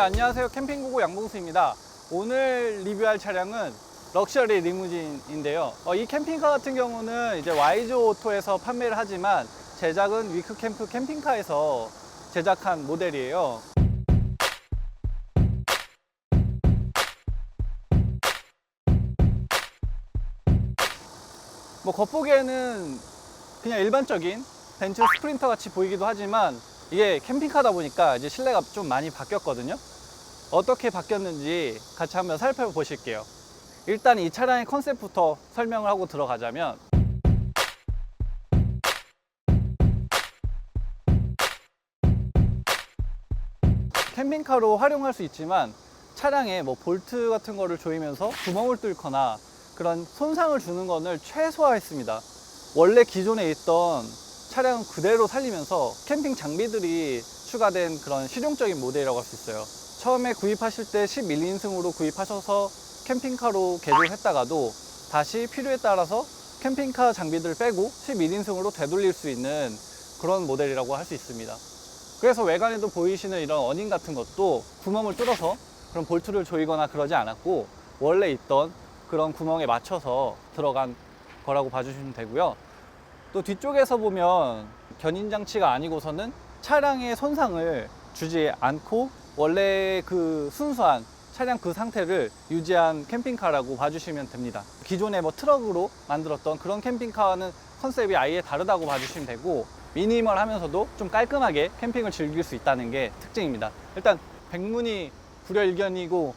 안녕하세요. 캠핑구구 양봉수입니다. 오늘 리뷰할 차량은 럭셔리 리무진인데요. 이 캠핑카 같은 경우는 이제 와이조 오토에서 판매를 하지만 제작은 위크캠프 캠핑카에서 제작한 모델이에요. 겉보기에는 그냥 일반적인 벤츠 스프린터 같이 보이기도 하지만 이게 캠핑카다 보니까 이제 실내가 좀 많이 바뀌었거든요. 어떻게 바뀌었는지 같이 한번 살펴보실게요. 일단 이 차량의 컨셉부터 설명을 하고 들어가자면, 캠핑카로 활용할 수 있지만 차량에 볼트 같은 거를 조이면서 구멍을 뚫거나 그런 손상을 주는 것을 최소화했습니다. 원래 기존에 있던 차량은 그대로 살리면서 캠핑 장비들이 추가된 그런 실용적인 모델이라고 할 수 있어요. 처음에 구입하실 때 11인승으로 구입하셔서 캠핑카로 개조했다가도 다시 필요에 따라서 캠핑카 장비들을 빼고 11인승으로 되돌릴 수 있는 그런 모델이라고 할 수 있습니다. 그래서 외관에도 보이시는 이런 어닝 같은 것도 구멍을 뚫어서 그런 볼트를 조이거나 그러지 않았고 원래 있던 그런 구멍에 맞춰서 들어간 거라고 봐주시면 되고요. 또 뒤쪽에서 보면 견인 장치가 아니고서는 차량의 손상을 주지 않고 원래 그 순수한 차량 그 상태를 유지한 캠핑카라고 봐주시면 됩니다. 기존에 트럭으로 만들었던 그런 캠핑카와는 컨셉이 아예 다르다고 봐주시면 되고, 미니멀하면서도 좀 깔끔하게 캠핑을 즐길 수 있다는 게 특징입니다. 일단 백문이 불여일견이고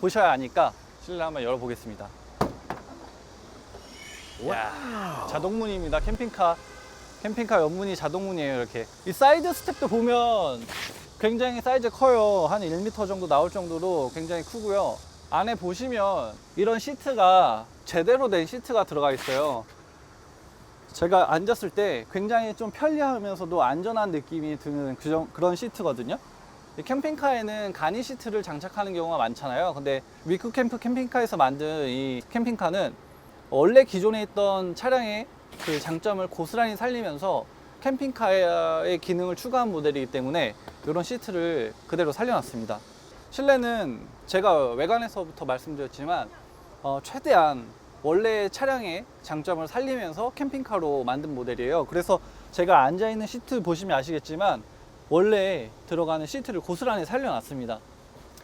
보셔야 아니까 실내 한번 열어보겠습니다. 야, 자동문입니다. 캠핑카 옆문이 자동문이에요. 이렇게 이 사이드 스텝도 보면 굉장히 사이즈 커요. 한 1m 정도 나올 정도로 굉장히 크고요. 안에 보시면 이런 시트가 제대로 된 시트가 들어가 있어요. 제가 앉았을 때 굉장히 좀 편리하면서도 안전한 느낌이 드는 그런 시트거든요. 캠핑카에는 간이 시트를 장착하는 경우가 많잖아요. 근데 위크캠프 캠핑카에서 만든 이 캠핑카는 원래 기존에 있던 차량의 그 장점을 고스란히 살리면서 캠핑카의 기능을 추가한 모델이기 때문에 이런 시트를 그대로 살려놨습니다. 실내는 제가 외관에서부터 말씀드렸지만 최대한 원래 차량의 장점을 살리면서 캠핑카로 만든 모델이에요. 그래서 제가 앉아있는 시트 보시면 아시겠지만 원래 들어가는 시트를 고스란히 살려놨습니다.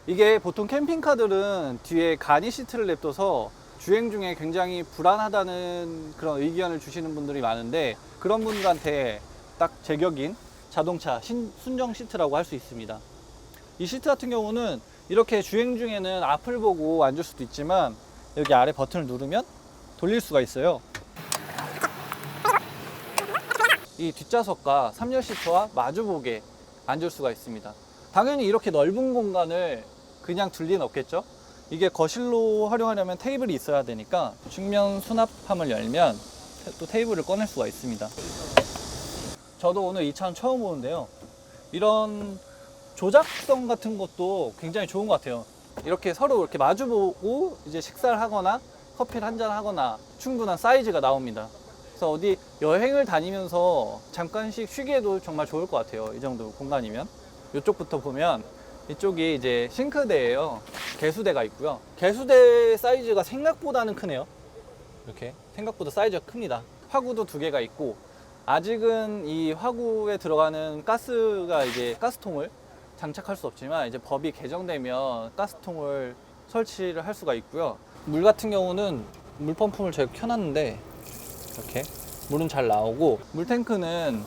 이게 보통 캠핑카들은 뒤에 간이 시트를 냅둬서 주행 중에 굉장히 불안하다는 그런 의견을 주시는 분들이 많은데, 그런 분들한테 딱 제격인 자동차 순정 시트라고 할 수 있습니다. 이 시트 같은 경우는 이렇게 주행 중에는 앞을 보고 앉을 수도 있지만 여기 아래 버튼을 누르면 돌릴 수가 있어요. 이 뒷좌석과 3열 시트와 마주보게 앉을 수가 있습니다. 당연히 이렇게 넓은 공간을 그냥 둘 리는 없겠죠. 이게 거실로 활용하려면 테이블이 있어야 되니까 측면 수납함을 열면 또 테이블을 꺼낼 수가 있습니다. 저도 오늘 이 차는 처음 보는데요. 이런 조작성 같은 것도 굉장히 좋은 것 같아요. 이렇게 서로 이렇게 마주보고 이제 식사를 하거나 커피를 한잔 하거나 충분한 사이즈가 나옵니다. 그래서 어디 여행을 다니면서 잠깐씩 쉬기에도 정말 좋을 것 같아요. 이 정도 공간이면. 이쪽부터 보면 이쪽이 이제 싱크대예요. 개수대가 있고요. 개수대 사이즈가 생각보다는 크네요. 이렇게 생각보다 사이즈가 큽니다. 화구도 2개가 있고, 아직은 이 화구에 들어가는 가스가 이제 가스통을 장착할 수 없지만 이제 법이 개정되면 가스통을 설치를 할 수가 있고요. 물 같은 경우는 물 펌프를 제가 켜놨는데 이렇게 물은 잘 나오고, 물탱크는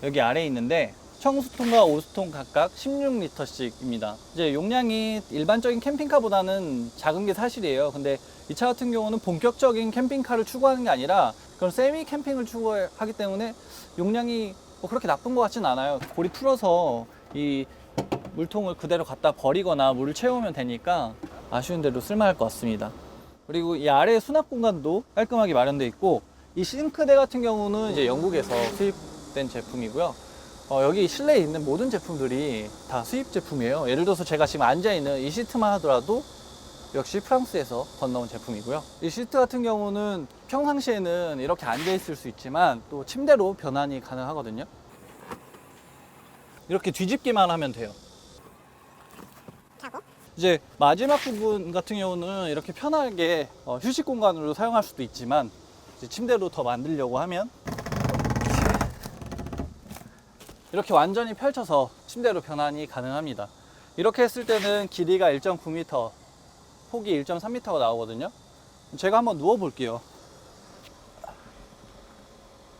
여기 아래에 있는데 청수통과 오수통 각각 16리터씩입니다. 이제 용량이 일반적인 캠핑카보다는 작은 게 사실이에요. 근데 이 차 같은 경우는 본격적인 캠핑카를 추구하는 게 아니라 그런 세미 캠핑을 추구하기 때문에 용량이 그렇게 나쁜 것 같진 않아요. 골이 풀어서 이 물통을 그대로 갖다 버리거나 물을 채우면 되니까 아쉬운 대로 쓸만할 것 같습니다. 그리고 이 아래 수납 공간도 깔끔하게 마련되어 있고, 이 싱크대 같은 경우는 이제 영국에서 수입된 제품이고요. 여기 실내에 있는 모든 제품들이 다 수입 제품이에요. 예를 들어서 제가 지금 앉아있는 이 시트만 하더라도 역시 프랑스에서 건너온 제품이고요. 이 시트 같은 경우는 평상시에는 이렇게 앉아있을 수 있지만 또 침대로 변환이 가능하거든요. 이렇게 뒤집기만 하면 돼요. 이제 마지막 부분 같은 경우는 이렇게 편하게 휴식 공간으로 사용할 수도 있지만 이제 침대로 더 만들려고 하면 이렇게 완전히 펼쳐서 침대로 변환이 가능합니다. 이렇게 했을 때는 길이가 1.9m, 폭이 1.3m가 나오거든요. 제가 한번 누워 볼게요.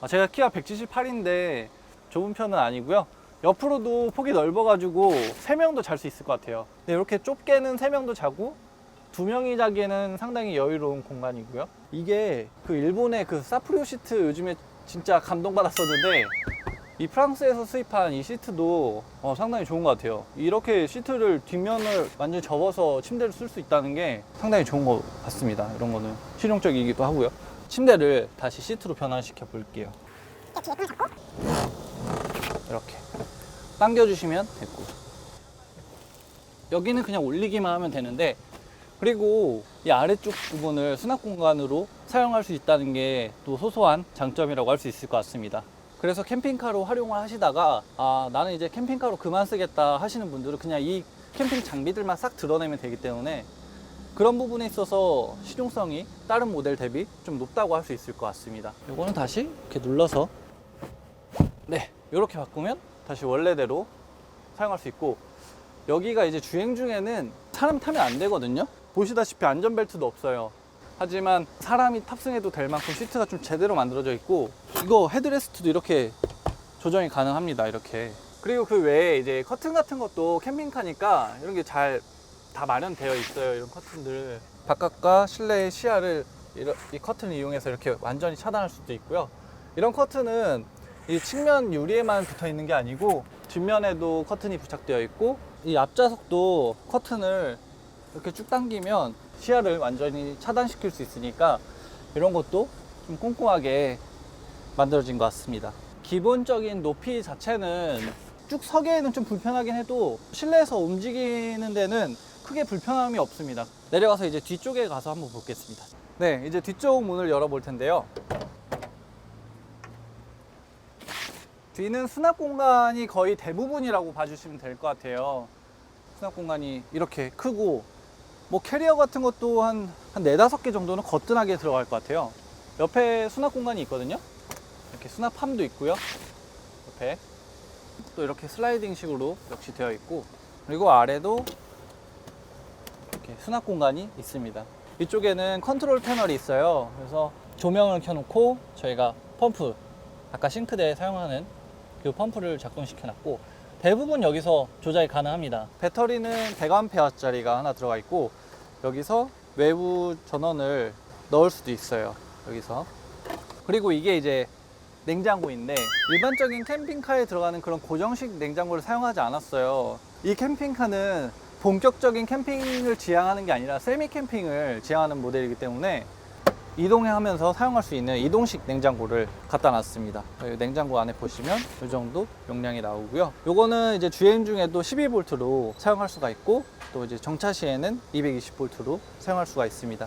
제가 키가 178인데 좁은 편은 아니고요. 옆으로도 폭이 넓어가지고 3명도 잘 수 있을 것 같아요. 근데 이렇게 좁게는 3명도 자고 2명이 자기에는 상당히 여유로운 공간이고요. 이게 그 일본의 그 사프리오 시트 요즘에 진짜 감동받았었는데 이 프랑스에서 수입한 이 시트도 상당히 좋은 것 같아요. 이렇게 시트를 뒷면을 완전히 접어서 침대를 쓸 수 있다는 게 상당히 좋은 것 같습니다. 이런 거는 실용적이기도 하고요. 침대를 다시 시트로 변환시켜 볼게요. 이렇게 당겨주시면 됐고, 여기는 그냥 올리기만 하면 되는데, 그리고 이 아래쪽 부분을 수납 공간으로 사용할 수 있다는 게 또 소소한 장점이라고 할 수 있을 것 같습니다. 그래서 캠핑카로 활용을 하시다가 나는 이제 캠핑카로 그만 쓰겠다 하시는 분들은 그냥 이 캠핑 장비들만 싹 드러내면 되기 때문에 그런 부분에 있어서 실용성이 다른 모델 대비 좀 높다고 할 수 있을 것 같습니다. 이거는 다시 이렇게 눌러서 이렇게 바꾸면 다시 원래대로 사용할 수 있고, 여기가 이제 주행 중에는 사람 타면 안 되거든요. 보시다시피 안전벨트도 없어요. 하지만 사람이 탑승해도 될 만큼 시트가 좀 제대로 만들어져 있고, 이거 헤드레스트도 이렇게 조정이 가능합니다. 이렇게. 그리고 그 외에 이제 커튼 같은 것도 캠핑카니까 이런 게 잘 다 마련되어 있어요. 이런 커튼들. 바깥과 실내의 시야를 이 커튼을 이용해서 이렇게 완전히 차단할 수도 있고요. 이런 커튼은 이 측면 유리에만 붙어 있는 게 아니고 뒷면에도 커튼이 부착되어 있고, 이 앞좌석도 커튼을 이렇게 쭉 당기면 시야를 완전히 차단시킬 수 있으니까 이런 것도 좀 꼼꼼하게 만들어진 것 같습니다. 기본적인 높이 자체는 쭉 서기에는 좀 불편하긴 해도 실내에서 움직이는 데는 크게 불편함이 없습니다. 내려가서 이제 뒤쪽에 가서 한번 보겠습니다. 네, 이제 뒤쪽 문을 열어 볼 텐데요. 뒤는 수납 공간이 거의 대부분이라고 봐주시면 될 것 같아요. 수납 공간이 이렇게 크고, 뭐 캐리어 같은 것도 한 4, 5개 정도는 거뜬하게 들어갈 것 같아요. 옆에 수납 공간이 있거든요. 이렇게 수납함도 있고요. 옆에 또 이렇게 슬라이딩 식으로 역시 되어 있고, 그리고 아래도 이렇게 수납 공간이 있습니다. 이쪽에는 컨트롤 패널이 있어요. 그래서 조명을 켜놓고 저희가 펌프, 아까 싱크대에 사용하는 그 펌프를 작동시켜 놨고, 대부분 여기서 조작이 가능합니다. 배터리는 100A짜리가 하나 들어가 있고, 여기서 외부 전원을 넣을 수도 있어요. 여기서. 그리고 이게 이제 냉장고인데, 일반적인 캠핑카에 들어가는 그런 고정식 냉장고를 사용하지 않았어요. 이 캠핑카는 본격적인 캠핑을 지향하는 게 아니라 세미 캠핑을 지향하는 모델이기 때문에 이동하면서 사용할 수 있는 이동식 냉장고를 갖다 놨습니다. 냉장고 안에 보시면 이 정도 용량이 나오고요. 요거는 이제 주행 중에도 12V로 사용할 수가 있고, 또 이제 정차 시에는 220V로 사용할 수가 있습니다.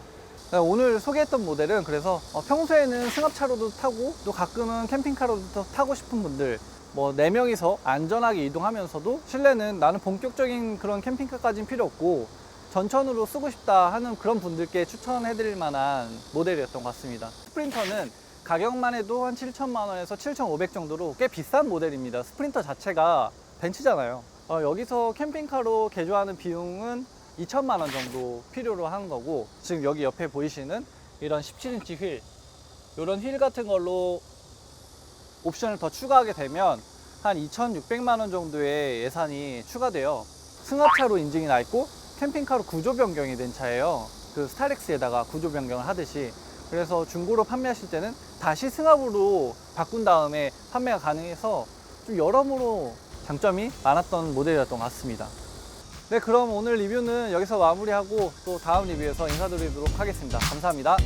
오늘 소개했던 모델은 그래서 평소에는 승합차로도 타고 또 가끔은 캠핑카로도 타고 싶은 분들, 뭐 4명이서 안전하게 이동하면서도 실내는 나는 본격적인 그런 캠핑카까지는 필요 없고 전천으로 쓰고 싶다 하는 그런 분들께 추천해 드릴 만한 모델이었던 것 같습니다. 스프린터는 가격만 해도 한 7천만 원에서 7,500 정도로 꽤 비싼 모델입니다. 스프린터 자체가 벤츠잖아요. 여기서 캠핑카로 개조하는 비용은 2천만 원 정도 필요로 하는 거고, 지금 여기 옆에 보이시는 이런 17인치 휠, 이런 휠 같은 걸로 옵션을 더 추가하게 되면 한 2,600만 원 정도의 예산이 추가돼요. 승합차로 인증이 나 있고 캠핑카로 구조 변경이 된 차예요. 그 스타렉스에다가 구조 변경을 하듯이. 그래서 중고로 판매하실 때는 다시 승합으로 바꾼 다음에 판매가 가능해서 좀 여러모로 장점이 많았던 모델이었던 것 같습니다. 네, 그럼 오늘 리뷰는 여기서 마무리하고 또 다음 리뷰에서 인사드리도록 하겠습니다. 감사합니다.